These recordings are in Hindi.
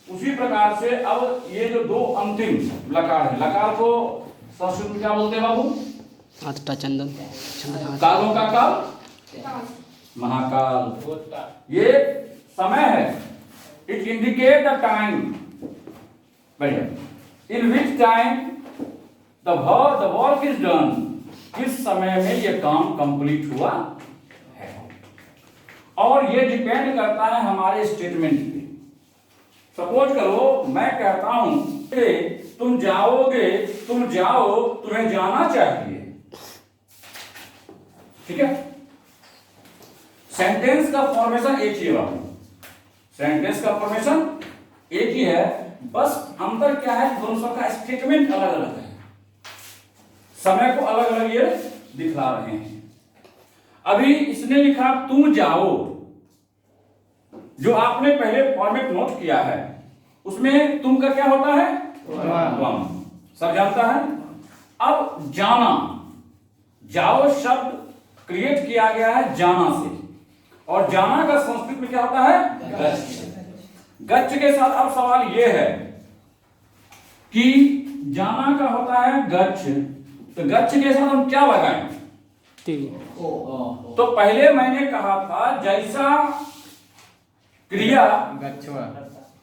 उसी प्रकार से अब ये जो दो अंतिम लकार है, लकार को संस्कृत में क्या बोलते हैं बाबू? चंदन कालों का काल, महाकाल। ये समय है, इट इंडिकेट द टाइम, बढ़िया, in which time the work is done, किस समय में ये काम कंप्लीट हुआ है। और ये डिपेंड करता है हमारे स्टेटमेंट पे। सपोज करो मैं कहता हूं कि तुम जाओगे, तुम जाओ, तुम्हें जाना चाहिए, ठीक है। सेंटेंस का फॉर्मेशन एक ही है बाबू, सेंटेंस का फॉर्मेशन एक ही है, बस अंतर क्या है, दोनों का स्टेटमेंट अलग अलग है, समय को अलग अलग ये दिखला रहे हैं। अभी इसने लिखा तुम जाओ, जो आपने पहले फॉर्मेट नोट किया है उसमें तुम का क्या होता है? तुम, सब जानता है। अब जाना, जाओ शब्द क्रिएट किया गया है जाना से, और जाना का संस्कृत में क्या होता है? गच्छ। गच्छ के साथ अब सवाल यह है कि जाना का होता है गच्छ, तो गच्छ के साथ हम क्या लगाएं? तो पहले मैंने कहा था जैसा क्रिया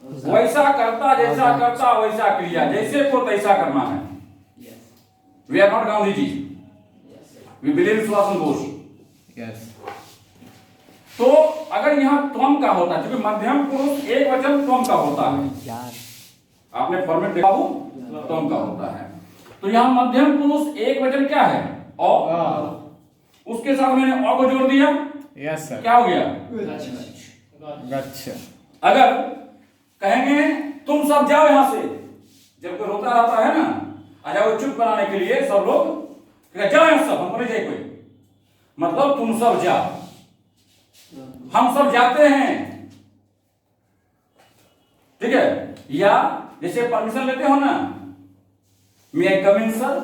वैसा करता, जैसा करता वैसा क्रिया, जैसे को तैसा करना है। We are not Gandhi ji, we believe Subhash Chandra Bose. तो अगर यहाँ त्वम का होता है, क्योंकि मध्यम पुरुष एक वचन त्वम का होता है, आपने फॉर्मेट देखा हो, त्वम का होता है, तो यहाँ मध्यम पुरुष एक वचन क्या है? औ। उसके साथ मैंने औ को जोड़ दिया, यस सर, क्या हो गया? गच्छ। अगर कहेंगे तुम सब जाओ यहां से, जब कोई रोता रहता है ना, आ जाओ चुप कराने के लिए सब लोग जाओ यहां सब, हमको नहीं चाहिए कोई, मतलब तुम सब जाओ, हम सब जाते हैं, ठीक है। या जैसे परमिशन लेते हो ना, मे आई कम इन सर,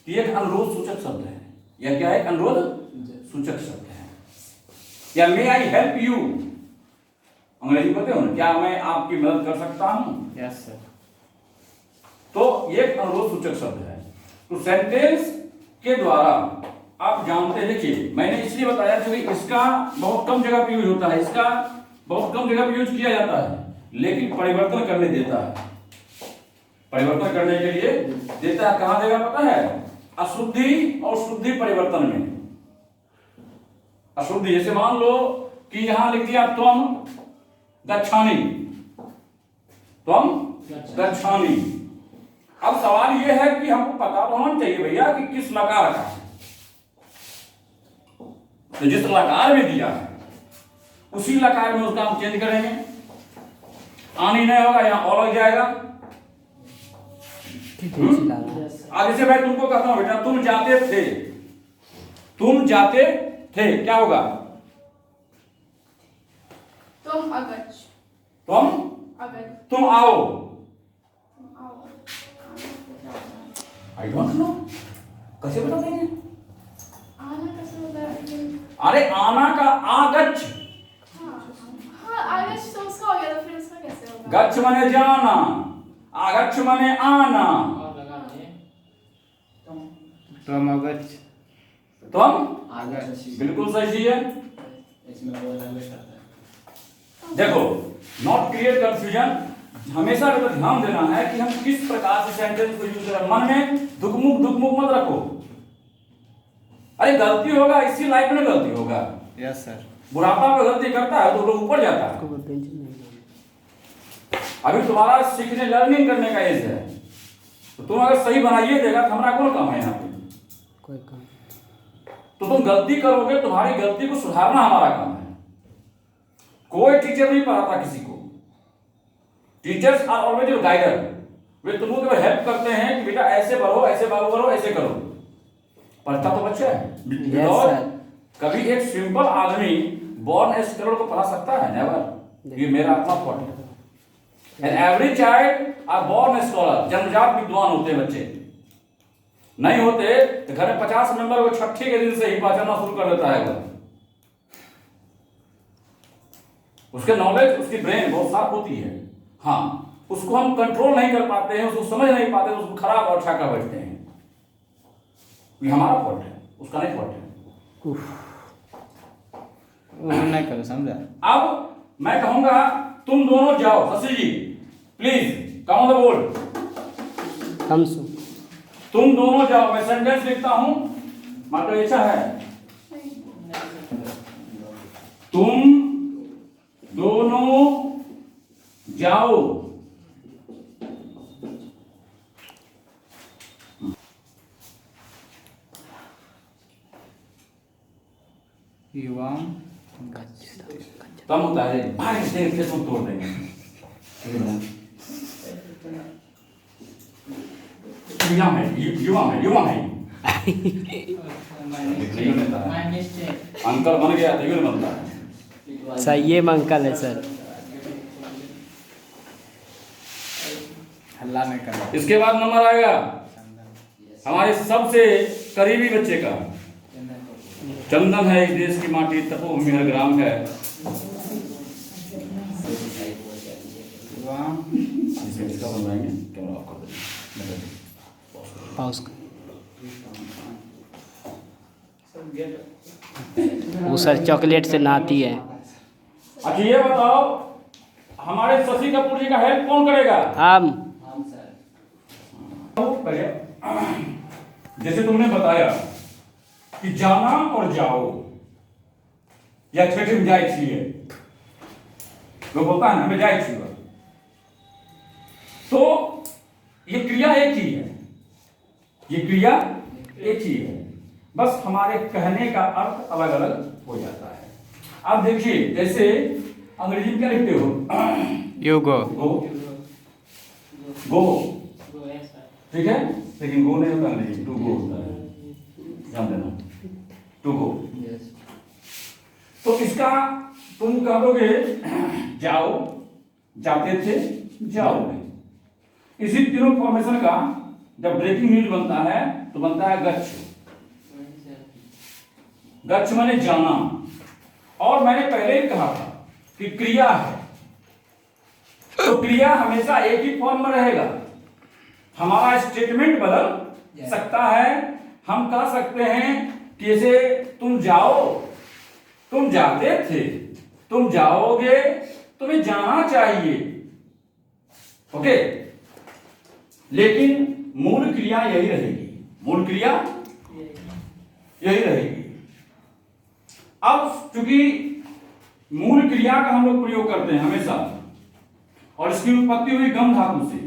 ये एक अनुरोध सूचक शब्द है, या क्या है? अनुरोध सूचक शब्द है। या मे आई हेल्प यू, अंग्रेजी पढ़ते हो ना, क्या मैं आपकी मदद कर सकता हूं? Yes sir. तो ये एक अनुरोध सूचक शब्द है। तो सेंटेंस के द्वारा आप जानते हैं, देखिए मैंने इसलिए बताया क्योंकि इसका बहुत कम जगह पे यूज होता है, इसका बहुत कम जगह पे यूज किया जाता है, लेकिन परिवर्तन करने देता है, परिवर्तन करने के लिए देता है। कहां देगा पता है? अशुद्धि और शुद्धि परिवर्तन में। अशुद्धि जैसे मान लो कि यहां लिख दिया त्वम गच्छामि, त्वम गच्छामि। अब सवाल यह है कि हमको पता तो होना चाहिए भैया कि किस लकार का है, तो जिस लकार में दिया है उसी लकार में उसका हम चेंज करेंगे। आनी नहीं होगा, यहां और लग जाएगा। आगे से मैं तुमको कहता हूं बेटा तुम जाते थे, तुम जाते थे, क्या होगा? तुम अगच्छ, तुम अगच्छ, तुम आओ। आओ, आई डोंट नो, कैसे बता देंगे? आना कैसे होता है? अरे आना का आगच्छ, हाँ अगच्छ तो उसका हो गया, तो फिर उसका कैसे होगा? गच्छ माने जाना, आगच्छ माने आना। त्वम अगच्छ, तुम आगच्छ, बिल्कुल सही है। देखो, नॉट क्रिएट कंफ्यूजन, हमेशा तो ध्यान देना है कि हम किस प्रकार से सेंटेंस को यूज करें। मन में दुखमुख मत रखो। अरे गलती होगा, इसी लाइफ में गलती होगा। Yes sir. बुढ़ापा में गलती करता है तो लोग ऊपर जाता है। अभी तुम्हारा सीखने लर्निंग करने का एज है, तो तुम अगर सही बनाइए देगा तो हमारा कौन काम है यहाँ पे? कोई काम। तो तुम गलती करोगे, तुम्हारी गलती को सुधारना हमारा काम है। कोई टीचर नहीं पढ़ाता किसी को, teachers are always your guider. वे तुमको केवल हेल्प करते हैं कि बेटा ऐसे बढ़ो, ऐसे बाबू करो, ऐसे करो। पढ़ता तो बच्चा है। और कभी एक सिंपल आदमी बॉर्न स्कॉलर को पढ़ा सकता है? नेवर। ये मेरा अपना थॉट है। And every child are born scholar. जन्मजात विद्वान होते हैं बच्चे, नहीं होते तो घर में 50 मेंबर को छठे के दिन से ही पहचानना शुरू कर देता है वो। उसके नॉलेज, उसकी ब्रेन बहुत साफ होती है। हाँ, उसको हम कंट्रोल नहीं कर पाते हैं, उसको समझ नहीं पाते, उसको खराब और ठाका बैठते हैं। ये हमारा फॉल्ट है, उसका नहीं फॉल्ट है। वो नहीं करो, समझा? अब मैं कहूंगा तुम दोनों जाओ। शशि जी प्लीज काउंट द बोर्ड। हमसु तुम दोनों जाओ, मैं सेंटेंस लिखता हूं, मतलब ऐसा है, तुम दोनों जाओ। युवाम कम होता है, भाई से फेसबुक तोड़ देंगे। युवा है, युवा है, युवा है। अंकल बन गया तो बनता है। सर ये में अंकल है सर। हल्ला नहीं करो। इसके बाद नंबर आएगा हमारे सबसे करीबी बच्चे का। चंदन है इस देश की माटी, तपोभूमि हर ग्राम है। युवाम इसका बनवाएंगे, कैमरा ऑफ कर देंगे। पाउस वो सर चॉकलेट से नहाती है। अच्छा ये बताओ, हमारे शशि कपूर जी का हेल्प कौन करेगा? हम जैसे तुमने बताया कि जाना और जाओ या छठे में जाए छिए, वो बोलता है ना हमें जाए छिए, तो ये क्रिया एक ही है, ये क्रिया एक ही है, बस हमारे कहने का अर्थ अलग अलग हो जाता है। अब देखिए, जैसे अंग्रेजी में क्या लिखते हो? You go. गो, गो, ठीक है, लेकिन गो नहीं होता अंग्रेजी, टू गो होता है, ध्यान देना, टू गो। तो इसका तुम कह दोगे जाओ, जाते थे, जाओगे। इसी तीनों फॉर्मेशन का जब ब्रेकिंग न्यूज बनता है तो बनता है गच्छ। गच्छ माने जाना। और मैंने पहले ही कहा था कि क्रिया है, तो क्रिया हमेशा एक ही फॉर्म में रहेगा। हमारा स्टेटमेंट बदल सकता है। हम कह सकते हैं कि जैसे तुम जाओ, तुम जाते थे, तुम जाओगे, तुम्हें जाना चाहिए, ओके, लेकिन मूल क्रिया यही रहेगी, मूल क्रिया यही रहेगी। अब चूंकि मूल क्रिया का हम लोग प्रयोग करते हैं हमेशा, और इसकी उत्पत्ति हुई गम धातु से।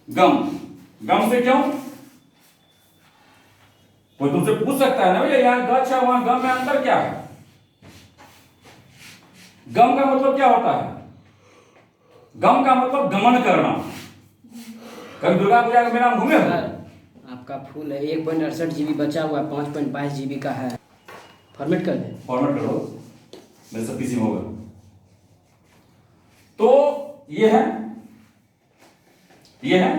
गम, गम से क्यों? कोई तुमसे पूछ सकता है ना भैया, यहाँ गच्छ है वहां गम में अंतर क्या है? गम का मतलब क्या होता है? गम का मतलब गमन करना। कभी दुर्गा पूजा का मेला घूमे हो? आपका फूल है 1.68 GB बचा हुआ है, 5.22 GB का है। फॉर्मेट कर दे। फॉर्मेट करो, मेरे से पीसी में होगा। तो ये है, ये है।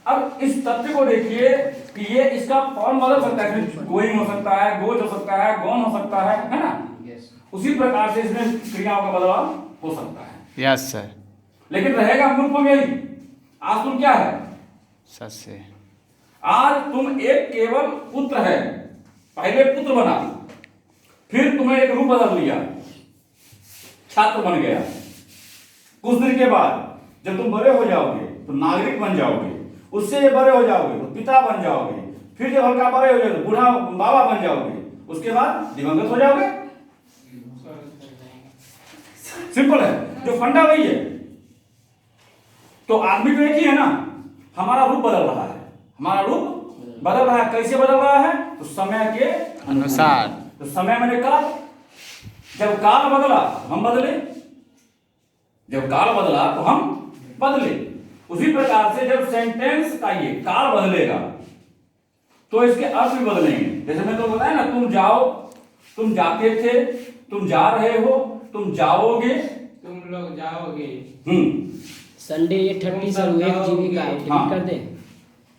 अब इस तथ्य को देखिए कि ये इसका फॉर्म बदल सकता है, गोइंग हो सकता है, गोज हो सकता है, गॉन हो सकता है ना? उसी प्रकार से इसमें क्रियाओं का बदलाव हो सकता है। Yes sir. लेकिन रहेगा मूल फॉर्म यही। आज तुम क्या है? सस्य। आज तुम एक केवल पुत्र है, पहले पुत्र बना, फिर तुम्हें एक रूप बदल लिया, छात्र बन गया। कुछ दिन के बाद जब तुम बड़े हो जाओगे तो नागरिक बन जाओगे, उससे ये बड़े हो जाओगे तो पिता बन जाओगे, फिर जब हल्का बड़े हो जाओगे तो बूढ़ा बाबा बन जाओगे, उसके बाद दिवंगत हो जाओगे। सिंपल है, जो फंडा वही है। तो आदमी तो एक ही है ना, हमारा रूप बदल रहा है, हमारा रूप बदल रहा है। कैसे बदल रहा है? तो समय के अनुसार। तो समय मैंने काल, जब काल बदला तो हम बदले, जब काल बदला तो हम बदले। उसी प्रकार से जब सेंटेंस का ये काल बदलेगा तो इसके अर्थ भी बदलेंगे। जैसे मैं तो बताया ना, तुम जाओ, तुम जाते थे, तुम जा रहे हो, तुम जाओगे, तुम लोग जाओगे। संडे 8:30 सर 1 GB का है, डिलीट हाँ। कर दे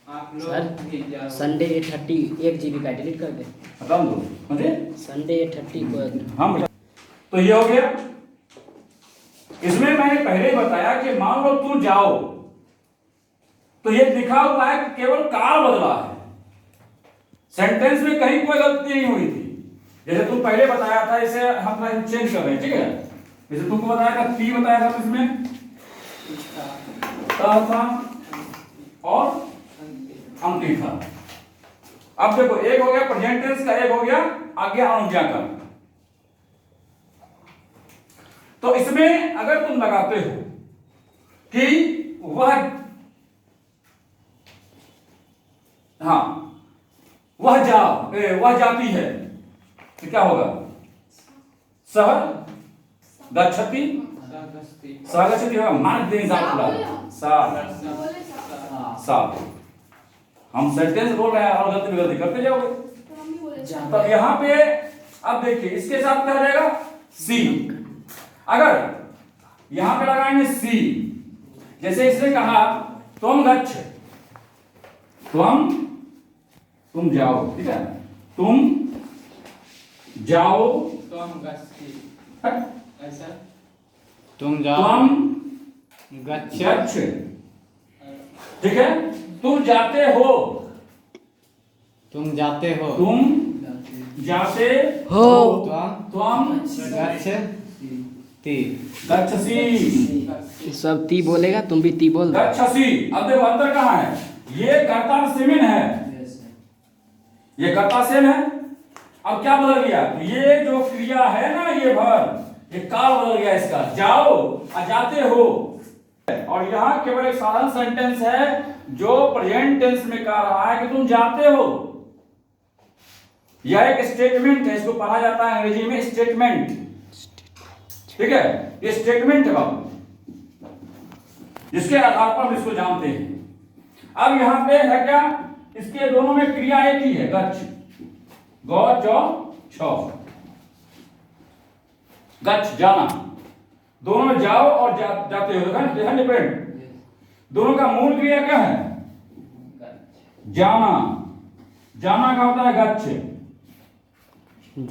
आप सर। लोग जाओगे। संडे 8:30 1 GB का डिलीट कर दे। बता दो मुझे। संडे 8:30 को हाँ बेटा, तो ये हो गया। इसमें मैंने पहले ही बताया कि मान लो तुम जाओ, तो ये लिखा हुआ है कि केवल काल बदला है, सेंटेंस में कहीं कोई गलती नहीं हुई थी। जैसे तुम पहले बताया था, इसे हम चेंज कर रहे हैं, ठीक है। जैसे तुमको बताया था, ती बताया था इसमें था और अंतिम था। अब देखो, एक हो गया प्रेजेंट टेंस का, एक हो गया आज्ञा अनुज्ञा का। तो इसमें अगर तुम लगाते हो कि वह जाती है, तो क्या होगा? सह गच्छति, सह गच्छति होगा, मार्ग देने सा। हम सेंटेंस बोल रहे हैं और गलती करते जाओगे। तो यहां पे अब देखिए, इसके साथ क्या हो जाएगा? सी। अगर यहां पे लगाएंगे सी, जैसे इसने कहा तुम गच्छ, तुम जाओ, ठीक है, तुम जाओ, ऐसा तुम जाओ, तुम गच्छ, ठीक है, तुम जाते हो, तुम जाते हो, तुम जाते हो, तुम गच्छसि, सब ती बोलेगा, तुम भी ती बोल दो। गच्छसि। अब देखो अंतर कहाँ है? ये कर्ता सेमिन है, ये कर्ता सेम है। अब क्या बदल गया? ये जो क्रिया है ना, ये भर, ये काल बदल गया इसका, जाओ और जाते हो। और यहाँ केवल एक साधारण सेंटेंस है जो प्रेजेंट टेंस में कह रहा है कि तुम जाते हो। यह एक स्टेटमेंट है, इसको पढ़ा जाता है अंग्रेजी में स्टेटमेंट, ठीक है। ये स्टेटमेंट है बाबू, जिसके आधार पर हम इसको जानते हैं। अब यहां पे है क्या? इसके दोनों में क्रिया एक ही है, गच्छ, गौ चौ छ, गच्छ जाना, दोनों में जाओ और जाते हो, देखा डिफरेंट। दोनों का मूल क्रिया क्या है? जाना। जाना का होता है गच्छ,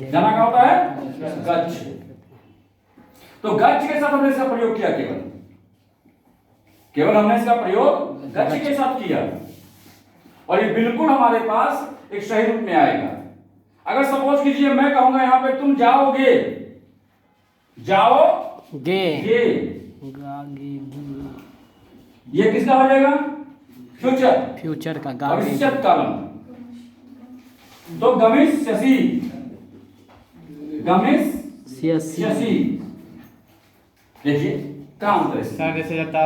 जाना का होता है गच्छ। तो गच्छ के साथ हमने इसका प्रयोग किया, केवल हमने इसका प्रयोग गच्छ के साथ किया, और ये बिल्कुल हमारे पास एक सही रूप में आएगा। अगर सपोज कीजिए मैं कहूंगा यहां पे तुम जाओगे, जाओगे, ये किसका हो जाएगा? फ्यूचर का भविष्यत काल। तो गमिष्यसि, गमिष्यसि, देखिए कहां अंतर है? सर जैसे जाता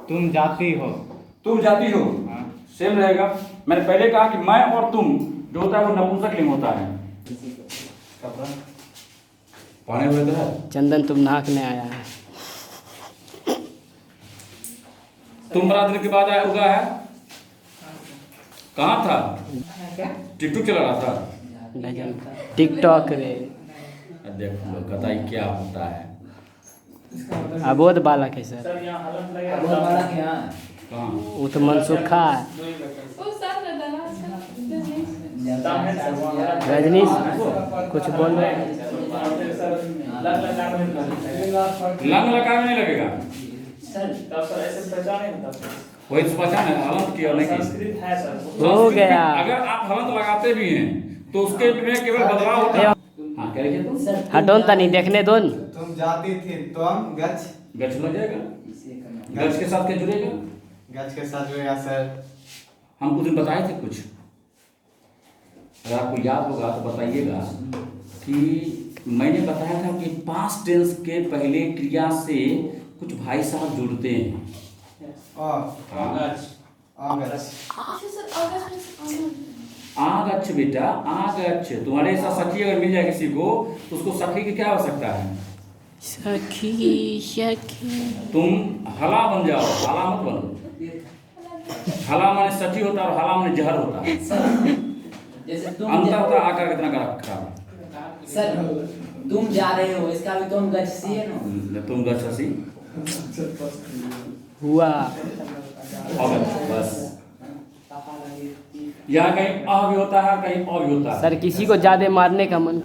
तुम जाती हो, तुम जाती हो, हाँ। सेम रहेगा। मैंने पहले कहा कि मैं और तुम जो होता है वो नपुंसक लिंग होता है। पढ़ने हुए तो है। चंदन तुम नहाने आया है। तुम बड़ा दिन के बाद आया होगा है, कहाँ था? टिकटॉक चला रहा था, टिकटॉक रे, देखो बताइए क्या होता है। अबोध बालक है सर। बहुत बड़ा क्या? कहाँ? वो तो मनसुखा है। वो साथ रहता है ना, रजनीश कुछ बोल रहे हैं? लंग लकार में नहीं लगेगा, सर ऐसे पहचान नहीं होता। वही तो पहचान है, हलंत की और नहीं की। है सर। हो गया। अगर आप हलंत लगाते भी हैं तो उसके में केवल बदलाव होता है। हाँ कह रहे तुम? हटोन तो नहीं देखने दो। तुम जाती थी, तुम गच्छ, गच्छ लग जाएगा, गच्छ के साथ क्या जुड़ेगा? गच्छ के साथ जुड़ेगा सर। हम कुछ दिन बताए थे कुछ, अगर आपको याद होगा तो बताइएगा कि मैंने बताया था कि पास्ट टेंस के पहले क्रिया से कुछ भाई साहब जुड़ते हैं। आगच्छ बेटा, आगच्छ। तुम्हारे ऐसा सखी अगर मिल जाए किसी को तो उसको सखी की क्या आवश्यकता है? सखी। तुम हला बन जाओ, हाला मत बनो। हला माने सखी होता है और हला माने जहर होता है। जैसे तुम अंतर होता है आकार कितना का रखा। सर तुम जा रहे हो, इसका भी तुम गच्छ सी है ना। तुम गच्छसि हुआ। बस यहाँ कहीं अ भी होता है, कहीं अ भी होता है। सर किसी को ज्यादा मारने का मन